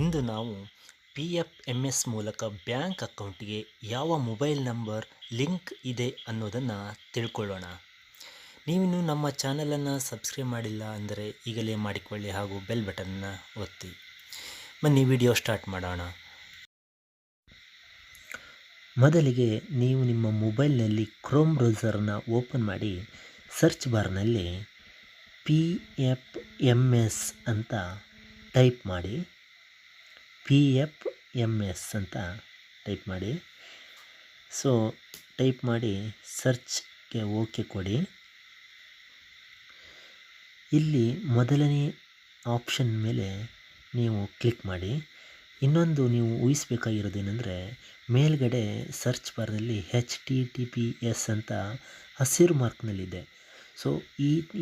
ಇಂದು ನಾವು PFMS ಮೂಲಕ bank ಅಕೌಂಟಿಗೆ ಯಾವ ಮೊಬೈಲ್ ನಂಬರ್ ಲಿಂಕ್ ಇದೆ ಅನ್ನೋದನ್ನು ತಿಳ್ಕೊಳ್ಳೋಣ. ನೀವಿನ್ನೂ ನಮ್ಮ ಚಾನಲನ್ನು ಸಬ್ಸ್ಕ್ರೈಬ್ ಮಾಡಿಲ್ಲ ಅಂದರೆ ಈಗಲೇ ಮಾಡಿಕೊಳ್ಳಿ ಹಾಗೂ ಬೆಲ್ ಬಟನ್ನ ಒತ್ತಿ. ಬನ್ನಿ ವಿಡಿಯೋ ಸ್ಟಾರ್ಟ್ ಮಾಡೋಣ. ಮೊದಲಿಗೆ ನೀವು ನಿಮ್ಮ ಮೊಬೈಲ್ನಲ್ಲಿ ಕ್ರೋಮ್ ಬ್ರೌಸರನ್ನು ಓಪನ್ ಮಾಡಿ ಸರ್ಚ್ ಬಾರ್ನಲ್ಲಿ PFMS ಅಂತ ಟೈಪ್ ಮಾಡಿ. PFMS ಅಂತ ಟೈಪ್ ಮಾಡಿ. ಸೊ ಟೈಪ್ ಮಾಡಿ ಸರ್ಚ್ಗೆ ಓಕೆ ಕೊಡಿ. ಇಲ್ಲಿ ಮೊದಲನೇ ಆಪ್ಷನ್ ಮೇಲೆ ನೀವು ಕ್ಲಿಕ್ ಮಾಡಿ. ಇನ್ನೊಂದು ನೀವು ಊಹಿಸಬೇಕಾಗಿರೋದೇನೆಂದರೆ, ಮೇಲ್ಗಡೆ ಸರ್ಚ್ ಬಾರ್ನಲ್ಲಿ HTTPS ಅಂತ ಹಸಿರು ಮಾರ್ಕ್ನಲ್ಲಿದೆ. ಸೊ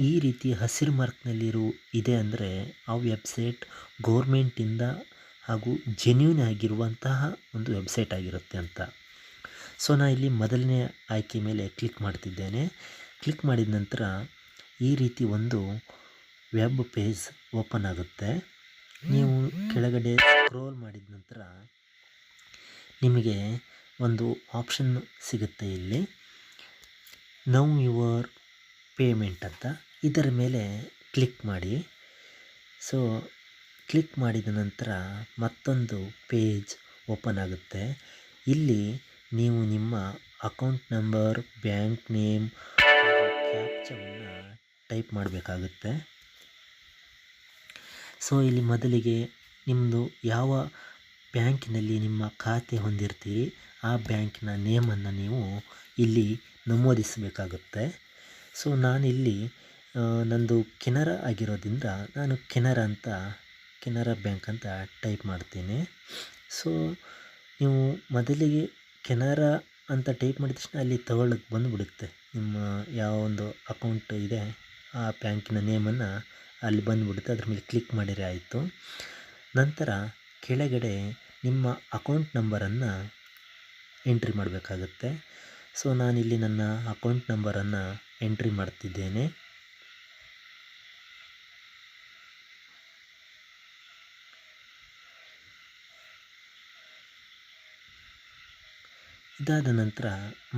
ಈ ರೀತಿ ಹಸಿರು ಮಾರ್ಕ್ನಲ್ಲಿರೋ ಇದೆ ಅಂದರೆ ಆ ವೆಬ್ಸೈಟ್ ಗೌರ್ಮೆಂಟಿಂದ ಹಾಗೂ ಜೆನ್ಯೂನ್ ಆಗಿರುವಂತಹ ಒಂದು ವೆಬ್ಸೈಟ್ ಆಗಿರುತ್ತೆ ಅಂತ. ಸೊ ನಾನು ಇಲ್ಲಿ ಮೊದಲನೇ ಆಯ್ಕೆ ಮೇಲೆ ಕ್ಲಿಕ್ ಮಾಡ್ತಿದ್ದೇನೆ. ಕ್ಲಿಕ್ ಮಾಡಿದ ನಂತರ ಈ ರೀತಿ ಒಂದು ವೆಬ್ ಪೇಜ್ ಓಪನ್ ಆಗುತ್ತೆ. ನೀವು ಕೆಳಗಡೆ ಸ್ಕ್ರೋಲ್ ಮಾಡಿದ ನಂತರ ನಿಮಗೆ ಒಂದು ಆಪ್ಷನ್ ಸಿಗುತ್ತೆ ಇಲ್ಲಿ, ನೌ ಯುವರ್ ಪೇಮೆಂಟ್ ಅಂತ. ಇದರ ಮೇಲೆ ಕ್ಲಿಕ್ ಮಾಡಿ. ಸೊ ಕ್ಲಿಕ್ ಮಾಡಿದ ನಂತರ ಮತ್ತೊಂದು ಪೇಜ್ ಓಪನ್ ಆಗುತ್ತೆ. ಇಲ್ಲಿ ನೀವು ನಿಮ್ಮ ಅಕೌಂಟ್ ನಂಬರ್, ಬ್ಯಾಂಕ್ ನೇಮ್, ಕ್ಯಾಪ್ಚಾವನ್ನು ಟೈಪ್ ಮಾಡಬೇಕಾಗುತ್ತೆ. ಸೊ ಇಲ್ಲಿ ಮೊದಲಿಗೆ ನಿಮ್ಮದು ಯಾವ ಬ್ಯಾಂಕಿನಲ್ಲಿ ನಿಮ್ಮ ಖಾತೆ ಹೊಂದಿರ್ತೀರಿ ಆ ಬ್ಯಾಂಕಿನ ನೇಮನ್ನು ನೀವು ಇಲ್ಲಿ ನಮೂದಿಸಬೇಕಾಗುತ್ತೆ. ಸೊ ನಾನಿಲ್ಲಿ ನಂದು ಕೆನರಾ ಆಗಿರೋದ್ರಿಂದ ನಾನು ಕೆನರಾ ಬ್ಯಾಂಕ್ ಅಂತ ಟೈಪ್ ಮಾಡ್ತೀನಿ. ಸೊ ನೀವು ಮೊದಲಿಗೆ ಕೆನರಾ ಅಂತ ಟೈಪ್ ಮಾಡಿದ ತಕ್ಷಣ ಅಲ್ಲಿ ತಗೊಳ್ಳೋಕ್ಕೆ ಬಂದುಬಿಡುತ್ತೆ. ನಿಮ್ಮ ಯಾವ ಒಂದು ಅಕೌಂಟ್ ಇದೆ ಆ ಬ್ಯಾಂಕಿನ ನೇಮನ್ನು ಅಲ್ಲಿ ಬಂದುಬಿಡುತ್ತೆ. ಅದ್ರ ಮೇಲೆ ಕ್ಲಿಕ್ ಮಾಡಿದರೆ ಆಯಿತು. ನಂತರ ಕೆಳಗಡೆ ನಿಮ್ಮ ಅಕೌಂಟ್ ನಂಬರನ್ನು ಎಂಟ್ರಿ ಮಾಡಬೇಕಾಗುತ್ತೆ. ಸೊ ನಾನಿಲ್ಲಿ ನನ್ನ ಅಕೌಂಟ್ ನಂಬರನ್ನು ಎಂಟ್ರಿ ಮಾಡ್ತಿದ್ದೇನೆ. ಇದಾದ ನಂತರ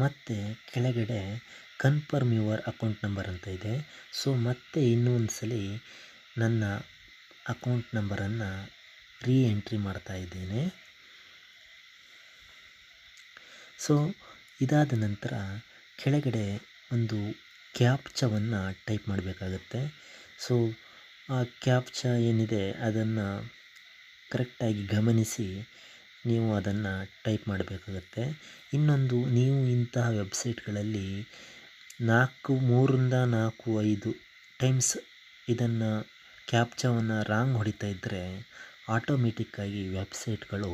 ಮತ್ತೆ ಕೆಳಗಡೆ ಕನ್ಫರ್ಮ್ ಯುವರ್ ಅಕೌಂಟ್ ನಂಬರ್ ಅಂತ ಇದೆ. ಸೊ ಮತ್ತೆ ಇನ್ನೊಂದು ಸಲ ನನ್ನ ಅಕೌಂಟ್ ನಂಬರನ್ನು ಎಂಟ್ರಿ ಮಾಡ್ತಾ ಇದ್ದೇನೆ. ಸೊ ಇದಾದ ನಂತರ ಕೆಳಗಡೆ ಒಂದು ಕ್ಯಾಪ್ಚಾವನ್ನು ಟೈಪ್ ಮಾಡಬೇಕಾಗತ್ತೆ. ಸೊ ಆ ಕ್ಯಾಪ್ಚಾ ಏನಿದೆ ಅದನ್ನು ಕರೆಕ್ಟಾಗಿ ಗಮನಿಸಿ ನೀವು ಅದನ್ನು ಟೈಪ್ ಮಾಡಬೇಕಾಗತ್ತೆ. ಇನ್ನೊಂದು, ನೀವು ಇಂತಹ ವೆಬ್ಸೈಟ್ಗಳಲ್ಲಿ 3ರಿಂದ 5 ಟೈಮ್ಸ್ ಇದನ್ನು ಕ್ಯಾಪ್ಚಾವನ್ನು ರಾಂಗ್ ಹೊಡಿತಾ ಇದ್ದರೆ ಆಟೋಮೆಟಿಕ್ಕಾಗಿ ವೆಬ್ಸೈಟ್ಗಳು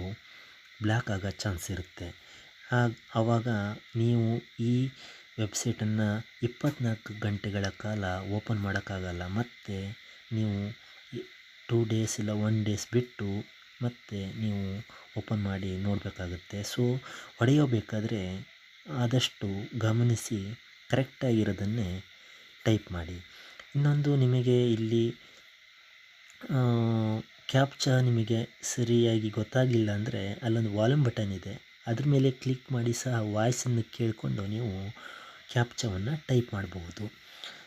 ಬ್ಲಾಕ್ ಆಗೋ ಚಾನ್ಸ್ ಇರುತ್ತೆ. ಆವಾಗ ನೀವು ಈ ವೆಬ್ಸೈಟನ್ನು 24 ಗಂಟೆಗಳ ಕಾಲ ಓಪನ್ ಮಾಡೋಕ್ಕಾಗಲ್ಲ. ಮತ್ತು ನೀವು 2 ಡೇಸ್ ಇಲ್ಲ 1 ಡೇಸ್ ಬಿಟ್ಟು ಮತ್ತೆ ನೀವು ಓಪನ್ ಮಾಡಿ ನೋಡಬೇಕಾಗುತ್ತೆ. ಸೊ ಹೊಡೆಯಬೇಕಾದ್ರೆ ಆದಷ್ಟು ಗಮನಿಸಿ ಕರೆಕ್ಟಾಗಿರೋದನ್ನೇ ಟೈಪ್ ಮಾಡಿ. ಇನ್ನೊಂದು, ನಿಮಗೆ ಇಲ್ಲಿ ಕ್ಯಾಪ್ಚಾ ನಿಮಗೆ ಸರಿಯಾಗಿ ಗೊತ್ತಾಗಲಿಲ್ಲ ಅಂದರೆ ಅಲ್ಲೊಂದು ವಾಲ್ಯೂಮ್ ಬಟನ್ ಇದೆ, ಅದ್ರ ಮೇಲೆ ಕ್ಲಿಕ್ ಮಾಡಿ ಸಹ ವಾಯ್ಸನ್ನು ಕೇಳಿಕೊಂಡು ನೀವು ಕ್ಯಾಪ್ಚಾವನ್ನು ಟೈಪ್ ಮಾಡಬಹುದು.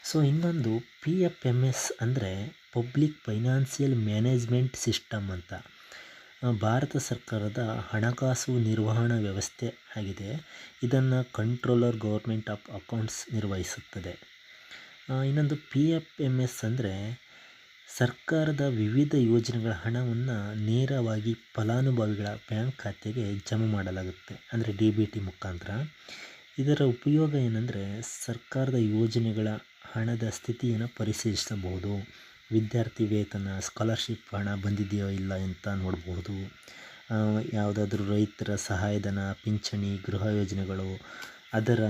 ಸೊ ಇನ್ನೊಂದು, PFMS ಅಂದರೆ ಪಬ್ಲಿಕ್ ಫೈನಾನ್ಷಿಯಲ್ ಮ್ಯಾನೇಜ್ಮೆಂಟ್ ಸಿಸ್ಟಮ್ ಅಂತ ಭಾರತ ಸರ್ಕಾರದ ಹಣಕಾಸು ನಿರ್ವಹಣಾ ವ್ಯವಸ್ಥೆ ಆಗಿದೆ. ಇದನ್ನು ಕಂಟ್ರೋಲರ್ ಗೌರ್ಮೆಂಟ್ ಆಫ್ ಅಕೌಂಟ್ಸ್ ನಿರ್ವಹಿಸುತ್ತದೆ. ಇನ್ನೊಂದು, PFMS ಅಂದರೆ ಸರ್ಕಾರದ ವಿವಿಧ ಯೋಜನೆಗಳ ಹಣವನ್ನು ನೇರವಾಗಿ ಫಲಾನುಭವಿಗಳ ಬ್ಯಾಂಕ್ ಖಾತೆಗೆ ಜಮಾ ಮಾಡಲಾಗುತ್ತೆ, ಅಂದರೆ DBT ಮುಖಾಂತರ. ಇದರ ಉಪಯೋಗ ಏನಂದರೆ, ಸರ್ಕಾರದ ಯೋಜನೆಗಳ ಹಣದ ಸ್ಥಿತಿಯನ್ನು ಪರಿಶೀಲಿಸಬಹುದು, ವಿದ್ಯಾರ್ಥಿ ವೇತನ, ಸ್ಕಾಲರ್ಶಿಪ್ ಹಣ ಬಂದಿದೆಯೋ ಇಲ್ಲ ಅಂತ ನೋಡ್ಬೋದು, ಯಾವುದಾದ್ರೂ ರೈತರ ಸಹಾಯಧನ, ಪಿಂಚಣಿ, ಗೃಹ ಯೋಜನೆಗಳು, ಅದರ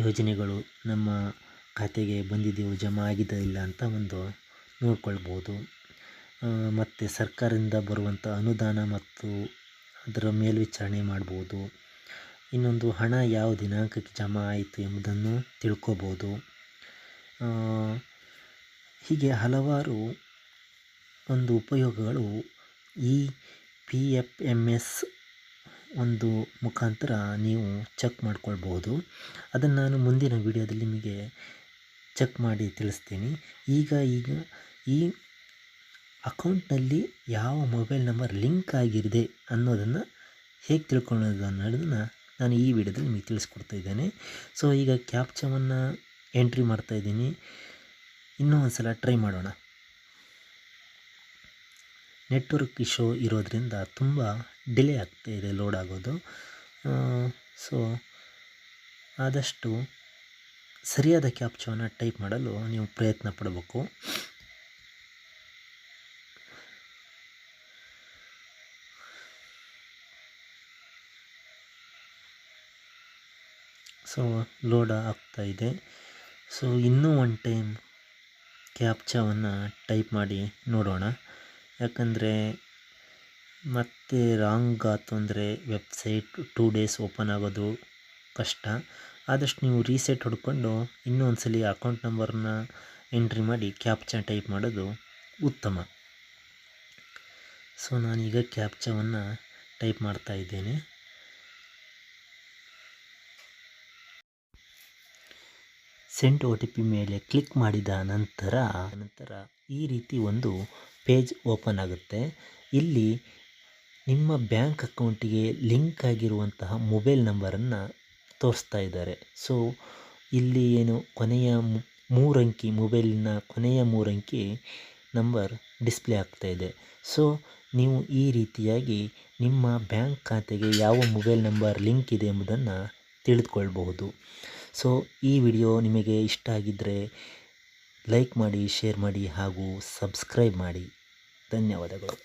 ಯೋಜನೆಗಳು ನಮ್ಮ ಖಾತೆಗೆ ಬಂದಿದೆಯೋ, ಜಮಾ ಆಗಿದೆ ಇಲ್ಲ ಅಂತ ಒಂದು ನೋಡ್ಕೊಳ್ಬೋದು. ಮತ್ತು ಸರ್ಕಾರದಿಂದ ಬರುವಂಥ ಅನುದಾನ ಮತ್ತು ಅದರ ಮೇಲ್ವಿಚಾರಣೆ ಮಾಡ್ಬೋದು. ಇನ್ನೊಂದು, ಹಣ ಯಾವ ದಿನಾಂಕಕ್ಕೆ ಜಮಾ ಆಯಿತು ಎಂಬುದನ್ನು ತಿಳ್ಕೊಬೋದು. ಹೀಗೆ ಹಲವಾರು ಒಂದು ಉಪಯೋಗಗಳು ಈ PFMS ಒಂದು ಮುಖಾಂತರ ನೀವು ಚೆಕ್ ಮಾಡ್ಕೊಳ್ಬಹುದು. ಅದನ್ನು ನಾನು ಮುಂದಿನ ವಿಡಿಯೋದಲ್ಲಿ ನಿಮಗೆ ಚೆಕ್ ಮಾಡಿ ತಿಳಿಸ್ತೀನಿ. ಈಗ ಈ ಅಕೌಂಟ್ನಲ್ಲಿ ಯಾವ ಮೊಬೈಲ್ ನಂಬರ್ ಲಿಂಕ್ ಆಗಿದೆ ಅನ್ನೋದನ್ನು ಹೇಗೆ ತಿಳ್ಕೊಳ್ಳೋದು ಅನ್ನೋದನ್ನು ನಾನು ಈ ವಿಡಿಯೋದಲ್ಲಿ ನಿಮಗೆ ತಿಳಿಸ್ಕೊಡ್ತಾ ಇದ್ದೇನೆ. ಸೊ ಈಗ ಕ್ಯಾಪ್ಚಾವನ್ನು ಎಂಟ್ರಿ ಮಾಡ್ತಾಯಿದ್ದೀನಿ. ಇನ್ನೂ ಒಂದು ಸಲ ಟ್ರೈ ಮಾಡೋಣ. ನೆಟ್ವರ್ಕ್ ಇಶ್ಯೂ ಇರೋದರಿಂದ ತುಂಬ ಡಿಲೇ ಆಗ್ತಾಯಿದೆ ಲೋಡ್ ಆಗೋದು. ಸೊ ಆದಷ್ಟು ಸರಿಯಾದ ಕ್ಯಾಪ್ಚಾವನ್ನು ಟೈಪ್ ಮಾಡಲು ನೀವು ಪ್ರಯತ್ನ ಪಡಬೇಕು. ಸೊ ಲೋಡ್ ಆಗ್ತಾಯಿದೆ. ಸೊ ಇನ್ನೂ ಒನ್ ಟೈಮ್ ಕ್ಯಾಪ್ಚಾವನ್ನು ಟೈಪ್ ಮಾಡಿ ನೋಡೋಣ. ಯಾಕಂದರೆ ಮತ್ತೆ ರಾಂಗ್ ಆಯ್ತು ಅಂದರೆ ವೆಬ್ಸೈಟ್ 2 ಡೇಸ್ ಓಪನ್ ಆಗೋದು ಕಷ್ಟ. ಆದಷ್ಟು ನೀವು ರೀಸೆಟ್ ಹೊಡ್ಕೊಂಡು ಇನ್ನೊಂದು ಸಲ ಅಕೌಂಟ್ ನಂಬರ್ನ ಎಂಟ್ರಿ ಮಾಡಿ ಕ್ಯಾಪ್ಚಾ ಟೈಪ್ ಮಾಡೋದು ಉತ್ತಮ. ಸೊ ನಾನೀಗ ಕ್ಯಾಪ್ಚಾವನ್ನು ಟೈಪ್ ಮಾಡ್ತಾ ಇದ್ದೇನೆ. ಸೆಂಡ್ OTP ಮೇಲೆ ಕ್ಲಿಕ್ ಮಾಡಿದ ನಂತರ ಈ ರೀತಿ ಒಂದು ಪೇಜ್ ಓಪನ್ ಆಗುತ್ತೆ. ಇಲ್ಲಿ ನಿಮ್ಮ ಬ್ಯಾಂಕ್ ಅಕೌಂಟಿಗೆ ಲಿಂಕ್ ಆಗಿರುವಂತಹ ಮೊಬೈಲ್ ನಂಬರನ್ನು ತೋರಿಸ್ತಾ ಇದ್ದಾರೆ. ಸೊ ಇಲ್ಲಿ ಏನು ಕೊನೆಯ 3 ಅಂಕಿ ಮೊಬೈಲಿನ ಕೊನೆಯ 3 ಅಂಕಿ ನಂಬರ್ ಡಿಸ್ಪ್ಲೇ ಆಗ್ತಾ ಇದೆ. ಸೊ ನೀವು ಈ ರೀತಿಯಾಗಿ ನಿಮ್ಮ ಬ್ಯಾಂಕ್ ಖಾತೆಗೆ ಯಾವ ಮೊಬೈಲ್ ನಂಬರ್ ಲಿಂಕ್ ಇದೆ ಎಂಬುದನ್ನು ತಿಳಿದುಕೊಳ್ಬಹುದು. ಸೊ ಈ ವಿಡಿಯೋ ನಿಮಗೆ ಇಷ್ಟ ಆಗಿದ್ದರೆ ಲೈಕ್ ಮಾಡಿ, ಶೇರ್ ಮಾಡಿ ಹಾಗೂ ಸಬ್ಸ್ಕ್ರೈಬ್ ಮಾಡಿ. ಧನ್ಯವಾದಗಳು.